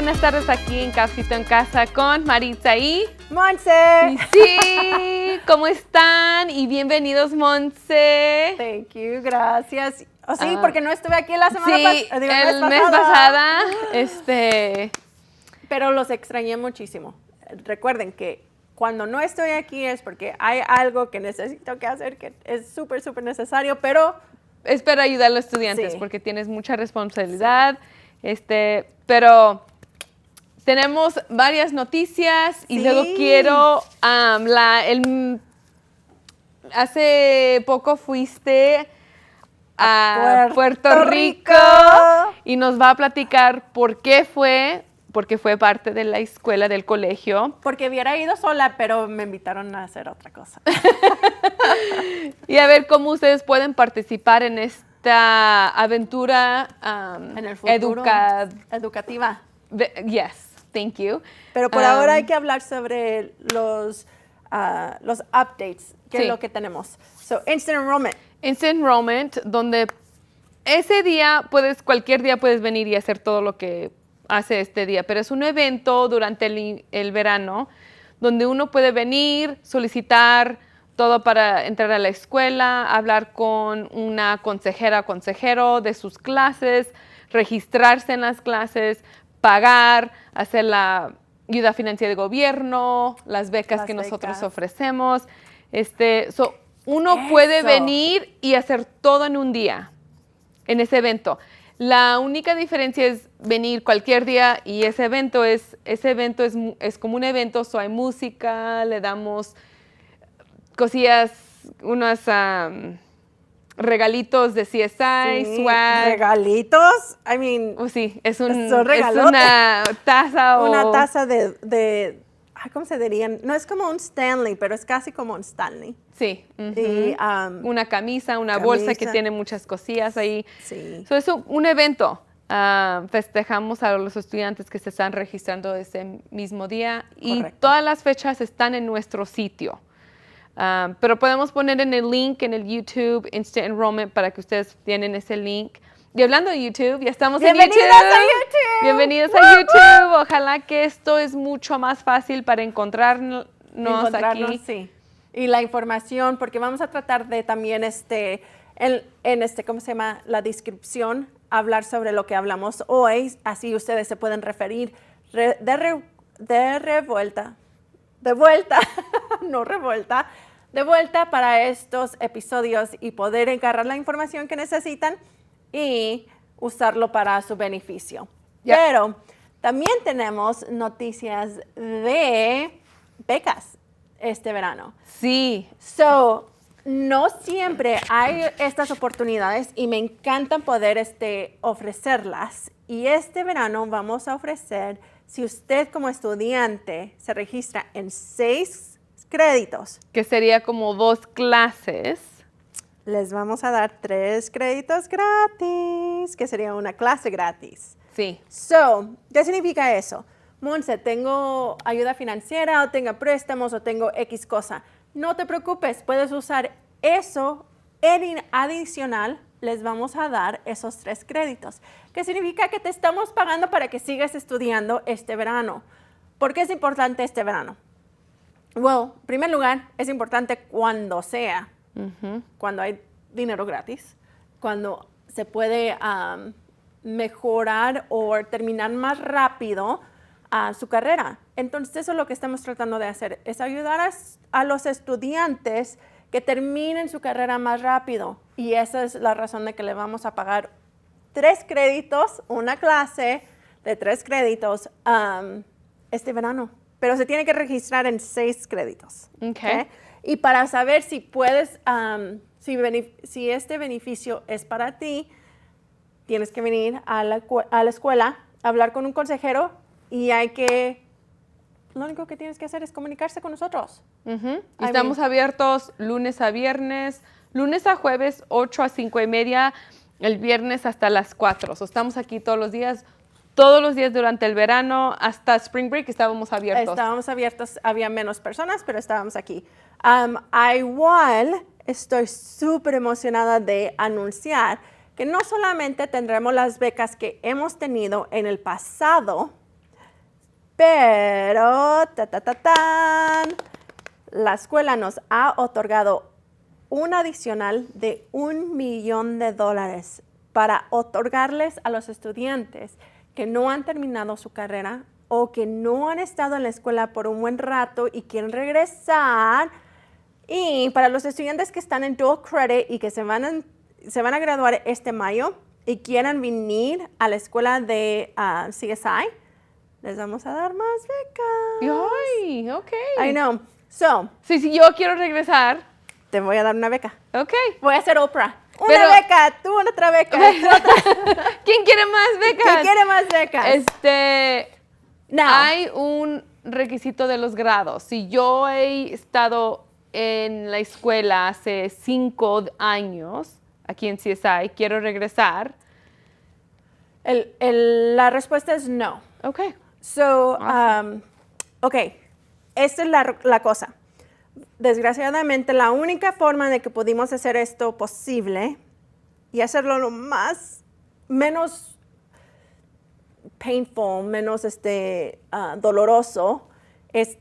buenas tardes aquí en Cafecito en Casa con Maritza y Monse. Sí, ¿cómo están? Y bienvenidos, Monse. Thank you, gracias. Oh, sí, porque no estuve aquí la semana pasada. El mes pasada. Pero los extrañé muchísimo. Recuerden que cuando no estoy aquí es porque hay algo que necesito que hacer que es súper, súper necesario, pero... Es para ayudar a los estudiantes sí, porque tienes mucha responsabilidad. Pero tenemos varias noticias y sí, luego quiero, hace poco fuiste a Puerto Rico y nos va a platicar por qué fue, porque fue parte de la escuela, del colegio. Porque hubiera ido sola, pero me invitaron a hacer otra cosa. Y a ver cómo ustedes pueden participar en esta aventura en el futuro, educativa. Yes, thank you. Pero por ahora hay que hablar sobre los updates, que sí, es lo que tenemos. So, Instant Enrollment. Instant Enrollment, donde ese día cualquier día puedes venir y hacer todo lo que hace este día, pero es un evento durante el verano donde uno puede venir, solicitar todo para entrar a la escuela, hablar con una consejera o consejero de sus clases, registrarse en las clases, pagar, hacer la ayuda financiera de gobierno, las becas que nosotros ofrecemos. Uno puede venir y hacer todo en un día, en ese evento. La única diferencia es venir cualquier día y ese evento es como un evento, hay música, le damos cosillas, unos regalitos de CSI, sí, swag. ¿Regalitos? I mean, sí, es una taza o... Una taza de ¿cómo se dirían? No es como un Stanley, pero es casi como un Stanley. Sí. Y, una camisa, una bolsa que tiene muchas cosillas ahí. Sí. Es un evento. Festejamos a los estudiantes que se están registrando ese mismo día. Correcto. Y todas las fechas están en nuestro sitio. Pero podemos poner en el link en el YouTube Instant Enrollment para que ustedes tienen ese link. Y hablando de YouTube, ya estamos en YouTube. ¡Bienvenidos a YouTube! Bienvenidos a YouTube. Ojalá que esto es mucho más fácil para encontrarnos aquí. Sí. Y la información, porque vamos a tratar de también ¿cómo se llama? La descripción, hablar sobre lo que hablamos hoy, así ustedes se pueden referir de vuelta para estos episodios y poder agarrar la información que necesitan y usarlo para su beneficio. Yep. Pero también tenemos noticias de becas este verano. Sí. No siempre hay estas oportunidades y me encantan poder ofrecerlas. Y este verano vamos a ofrecer, si usted como estudiante se registra en 6 créditos. Que sería como 2 clases. Les vamos a dar 3 créditos gratis, que sería una clase gratis. Sí. ¿Qué significa eso? Monse, tengo ayuda financiera, o tengo préstamos, o tengo X cosa. No te preocupes, puedes usar eso en adicional. Les vamos a dar esos 3 créditos. ¿Qué significa? Que te estamos pagando para que sigas estudiando este verano. ¿Por qué es importante este verano? Bueno, en primer lugar, es importante cuando sea. Cuando hay dinero gratis, cuando se puede mejorar o terminar más rápido su carrera. Entonces, eso es lo que estamos tratando de hacer, es ayudar a los estudiantes que terminen su carrera más rápido. Y esa es la razón de que le vamos a pagar 3 créditos, una clase de 3 créditos este verano. Pero se tiene que registrar en 6 créditos. Okay. Y para saber si puedes, si este beneficio es para ti, tienes que venir a la escuela, hablar con un consejero y lo único que tienes que hacer es comunicarse con nosotros. Estamos abiertos lunes a viernes, lunes a jueves, 8 a 5:30, el viernes hasta las 4. Estamos aquí todos los días durante el verano, hasta Spring Break estábamos abiertos. Estábamos abiertos, había menos personas, pero estábamos aquí. Igual estoy súper emocionada de anunciar que no solamente tendremos las becas que hemos tenido en el pasado, Pero, tan, la escuela nos ha otorgado un adicional de $1 millón para otorgarles a los estudiantes que no han terminado su carrera o que no han estado en la escuela por un buen rato y quieren regresar. Y para los estudiantes que están en dual credit y que se van a graduar este mayo y quieran venir a la escuela de CSI, les vamos a dar más becas. Ay, ok. I know. So, Sí, si yo quiero regresar, te voy a dar una beca. ok. Voy a ser Oprah. Pero- Una beca, tú otra beca. tú otra. ¿Quién quiere más becas? ¿Quién quiere más becas? Now, Hay un requisito de los grados. Si yo he estado en la escuela hace 5 años, aquí en CSI, quiero regresar. la respuesta es no. Ok. So, ok, esta es la cosa. Desgraciadamente, la única forma de que pudimos hacer esto posible y hacerlo lo menos painful, menos doloroso, es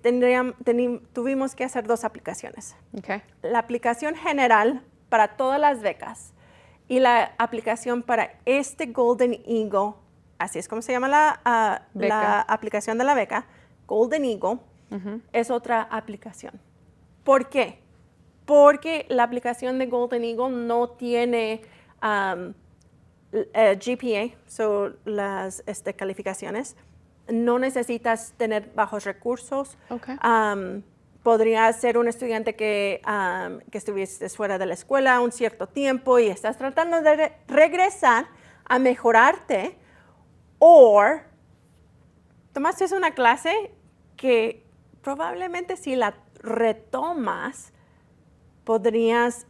tuvimos que hacer 2 aplicaciones. Ok. La aplicación general para todas las becas y la aplicación para este Golden Eagle, así es como se llama la Beca. aplicación de la beca, Golden Eagle, es otra aplicación. ¿Por qué? Porque la aplicación de Golden Eagle no tiene GPA, so las calificaciones. No necesitas tener bajos recursos. Okay. Podría ser un estudiante que estuviese fuera de la escuela un cierto tiempo y estás tratando de regresar a mejorarte, o tomaste una clase que probablemente si la retomas podrías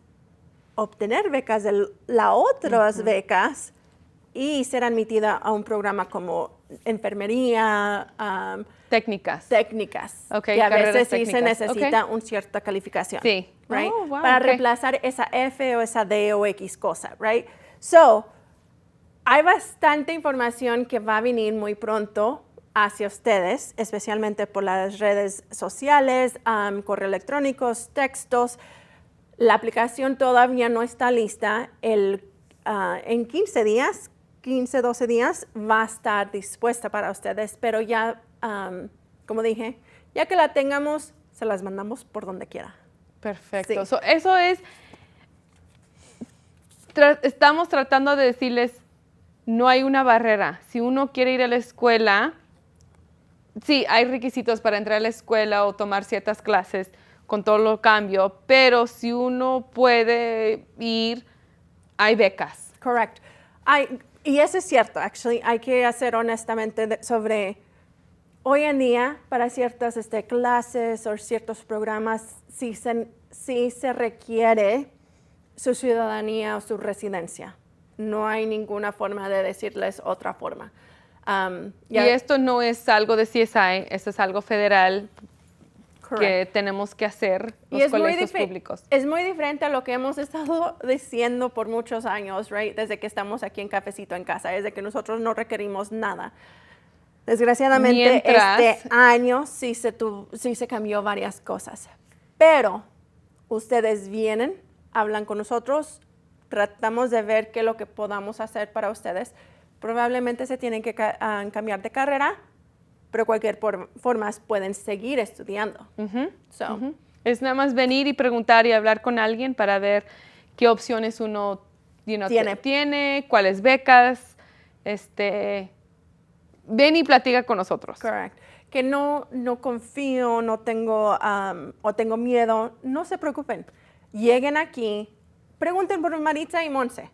obtener becas de las otras becas y ser admitida a un programa como enfermería, técnicas, Ok, que a carreras veces sí se técnicas. necesita una cierta calificación. Sí. Right? Oh, wow, para ok. reemplazar esa F o esa D o X cosa, right? So, hay bastante información que va a venir muy pronto hacia ustedes, especialmente por las redes sociales, correo electrónicos, textos. La aplicación todavía no está lista. En 15 días, 15, 12 días, va a estar dispuesta para ustedes, pero ya, como dije, ya que la tengamos, se las mandamos por donde quiera. Perfecto. Sí. So, eso es, estamos tratando de decirles, no hay una barrera. Si uno quiere ir a la escuela, sí, hay requisitos para entrar a la escuela o tomar ciertas clases con todo lo cambio, pero si uno puede ir, hay becas. Correcto. Y eso es cierto, actually. Hay que hacer honestamente sobre, hoy en día, para ciertas clases o ciertos programas, sí se requiere su ciudadanía o su residencia. No hay ninguna forma de decirles otra forma. Y esto no es algo de CSI, esto es algo federal Correct. que tenemos que hacer Y los colegios públicos. Es muy diferente a lo que hemos estado diciendo por muchos años, right? Desde que estamos aquí en Cafecito en Casa, desde que nosotros no requerimos nada. Desgraciadamente, Mientras- este año sí se cambió varias cosas. Pero ustedes vienen, hablan con nosotros, tratamos de ver qué es lo que podamos hacer para ustedes. Probablemente se tienen que cambiar de carrera, pero cualquier forma pueden seguir estudiando. So, Es nada más venir y preguntar y hablar con alguien para ver qué opciones uno tiene, cuáles becas. Ven y platica con nosotros. correct. Que no confío, no tengo o tengo miedo, no se preocupen. Lleguen aquí, pregunten por Maritza y Monse.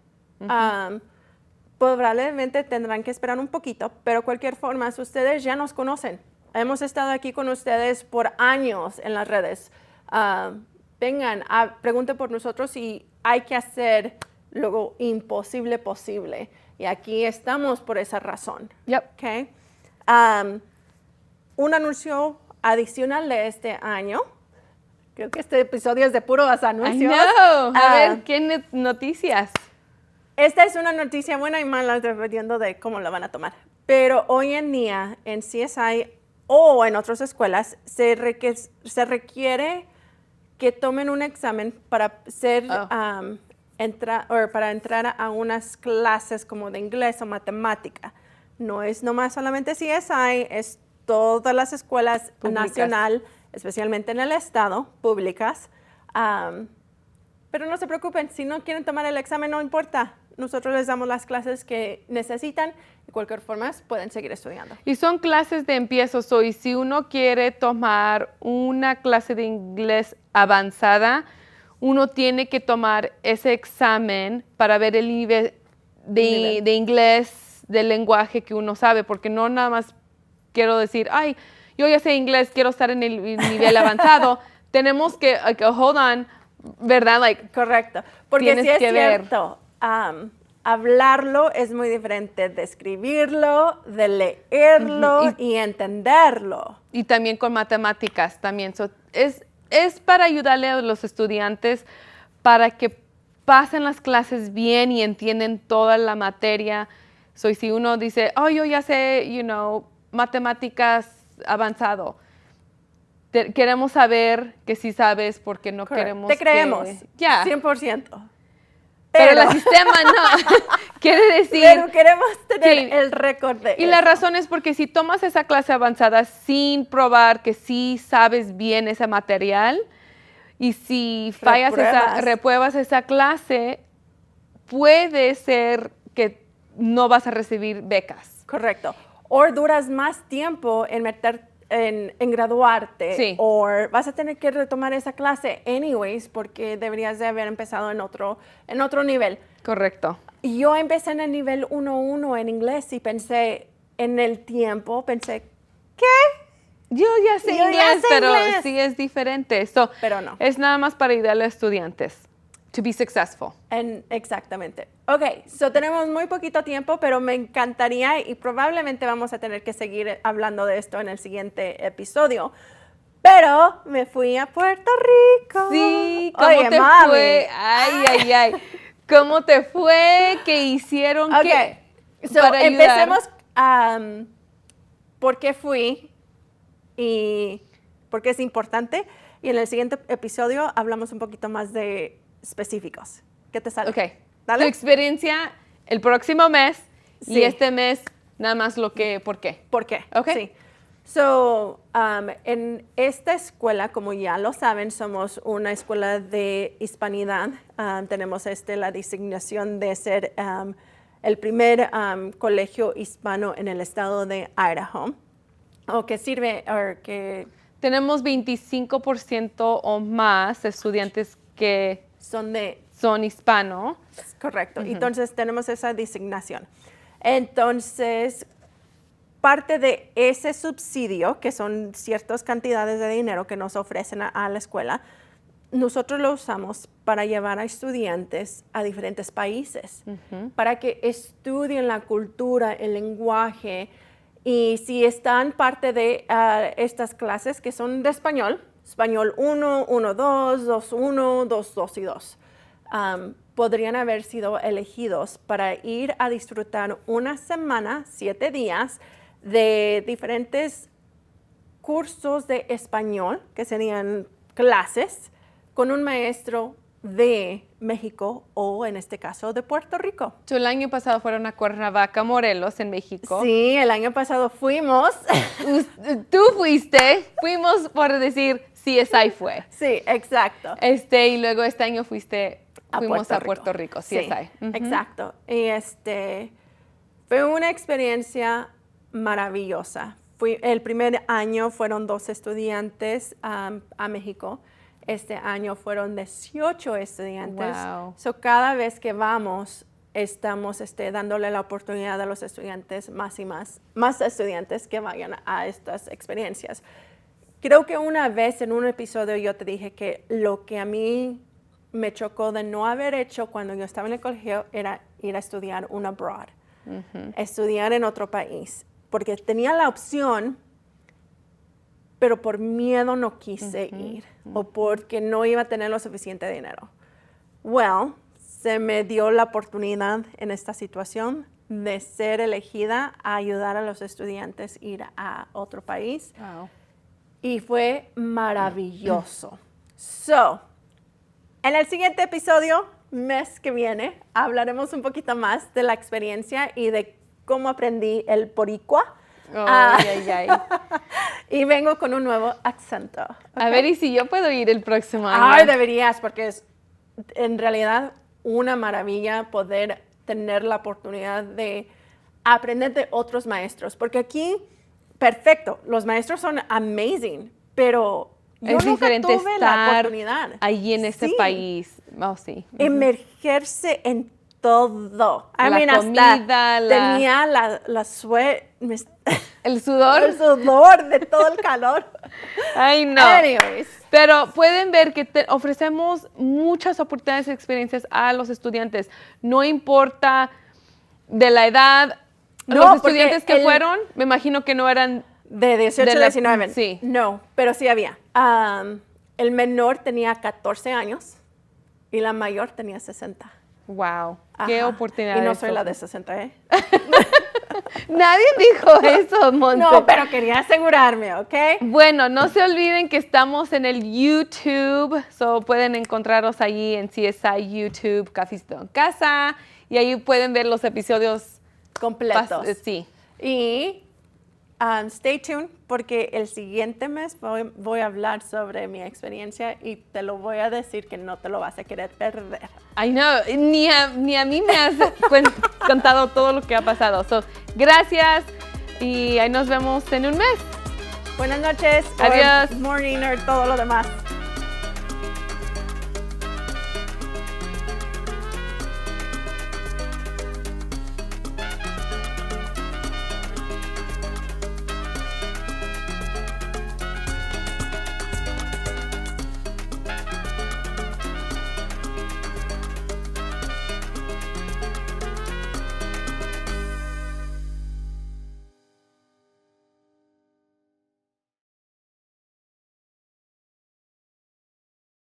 Probablemente tendrán que esperar un poquito, pero cualquier forma, ustedes ya nos conocen. Hemos estado aquí con ustedes por años en las redes. Vengan, pregunten por nosotros y hay que hacer lo imposible posible. Y aquí estamos por esa razón. Yep. Okay. Un anuncio adicional de este año. Creo que este episodio es de puros I anuncios. know. A ver, ¿qué noticias? Esta es una noticia buena y mala dependiendo de cómo la van a tomar. Pero hoy en día en CSI o en otras escuelas se requiere que tomen un examen para para entrar a unas clases como de inglés o matemática. No es nomás solamente CSI, es todas las escuelas nacional, especialmente en el estado, públicas. Pero no se preocupen, si no quieren tomar el examen, no importa. Nosotros les damos las clases que necesitan. De cualquier forma, pueden seguir estudiando. Y son clases de empiezo. Y si uno quiere tomar una clase de inglés avanzada, uno tiene que tomar ese examen para ver el nivel de inglés, del lenguaje que uno sabe, porque no nada más quiero decir, ay, yo ya sé inglés, quiero estar en el nivel avanzado. Tenemos que, hold on, ¿verdad? Correcto, porque sí es cierto. Hablarlo es muy diferente de escribirlo, de leerlo y entenderlo. Y también con matemáticas también. Es para ayudarle a los estudiantes para que pasen las clases bien y entienden toda la materia. Si uno dice, oh, yo ya sé, matemáticas avanzado. Queremos saber que sí sabes porque no queremos Te creemos, 100%. Pero el sistema no. Quiere decir... Pero queremos tener el récord de Y la razón es porque si tomas esa clase avanzada sin probar que sí sabes bien ese material y si repruebas esa clase, puede ser que no vas a recibir becas. Correcto. O duras más tiempo en graduarte, o vas a tener que retomar esa clase anyways porque deberías de haber empezado en otro nivel. Correcto. Yo empecé en el nivel 1.1 en inglés y pensé, ¿qué? Yo ya sé inglés, pero sí es diferente. Pero no. Es nada más para ayudarle a estudiantes to be successful. Exactamente. Ok, tenemos muy poquito tiempo, pero me encantaría y probablemente vamos a tener que seguir hablando de esto en el siguiente episodio. Pero me fui a Puerto Rico. Sí, ¿cómo te fue? Ay. ¿Cómo te fue? ¿Qué hicieron? Ok, empecemos por qué fui y por qué es importante. Y en el siguiente episodio hablamos un poquito más de específicos. ¿Qué te sale? Ok. ¿Dale? Tu experiencia el próximo mes y este mes nada más ¿por qué? ¿Por qué? Ok. Sí. En esta escuela, como ya lo saben, somos una escuela de hispanidad. Tenemos la designación de ser el primer colegio hispano en el estado de Idaho. Tenemos 25% o más estudiantes que son hispanos. Correcto. Entonces, tenemos esa designación. Entonces, parte de ese subsidio, que son ciertas cantidades de dinero que nos ofrecen a la escuela, nosotros lo usamos para llevar a estudiantes a diferentes países, para que estudien la cultura, el lenguaje, y si están parte de estas clases que son de español 1, 1, 2, 2, 1, 2, 2 y 2, podrían haber sido elegidos para ir a disfrutar una semana, 7 días, de diferentes cursos de español, que serían clases, con un maestro de México o, en este caso, de Puerto Rico. El año pasado fueron a Cuernavaca, Morelos, en México. Sí, el año pasado fuimos. Tú fuiste, fuimos por decir CSI fue. Sí, exacto. Y luego este año fuimos a Puerto Rico, CSI. Sí, exacto. Y fue una experiencia maravillosa. El primer año fueron 2 estudiantes a México. Este año fueron 18 estudiantes. Wow. Cada vez que vamos, estamos dándole la oportunidad a los estudiantes más y más estudiantes que vayan a estas experiencias. Creo que una vez en un episodio yo te dije que lo que a mí me chocó de no haber hecho cuando yo estaba en el colegio era ir a estudiar un abroad, estudiar en otro país, porque tenía la opción, pero por miedo no quise ir o porque no iba a tener lo suficiente dinero. Se me dio la oportunidad en esta situación de ser elegida a ayudar a los estudiantes a ir a otro país. Wow. Y fue maravilloso. So, en el siguiente episodio, mes que viene, hablaremos un poquito más de la experiencia y de cómo aprendí el boricua. Ay, ay, ay. Y vengo con un nuevo acento. A ver, ¿y si yo puedo ir el próximo año? Ay, deberías, porque es en realidad una maravilla poder tener la oportunidad de aprender de otros maestros. Porque aquí, perfecto, los maestros son amazing, pero yo es nunca diferente tuve la estar oportunidad. allí en ese Sí. país. Oh, sí. Emergerse en todo. La hasta comida, tenía la El sudor. el sudor de todo el calor. Ay, no. Anyways. Pero pueden ver que ofrecemos muchas oportunidades y experiencias a los estudiantes. No importa de la edad. No, Los porque estudiantes que fueron, me imagino que no eran... De 18 de a la- 19. sí. No, pero sí había. El menor tenía 14 años y la mayor tenía 60. Wow, qué Ajá. oportunidad. Y no soy la de 60, ¿eh? Nadie dijo eso, Monse. No, pero quería asegurarme, ¿ok? Bueno, no se olviden que estamos en el YouTube, so pueden encontrarnos allí en CSI YouTube, Cafecito en Casa, y ahí pueden ver los episodios Completos. sí. Y stay tuned porque el siguiente mes voy a hablar sobre mi experiencia y te lo voy a decir que no te lo vas a querer perder. Ay, no, ni a mí me has contado todo lo que ha pasado. So, gracias y ahí nos vemos en un mes. Buenas noches. Adiós. Or morning o todo lo demás.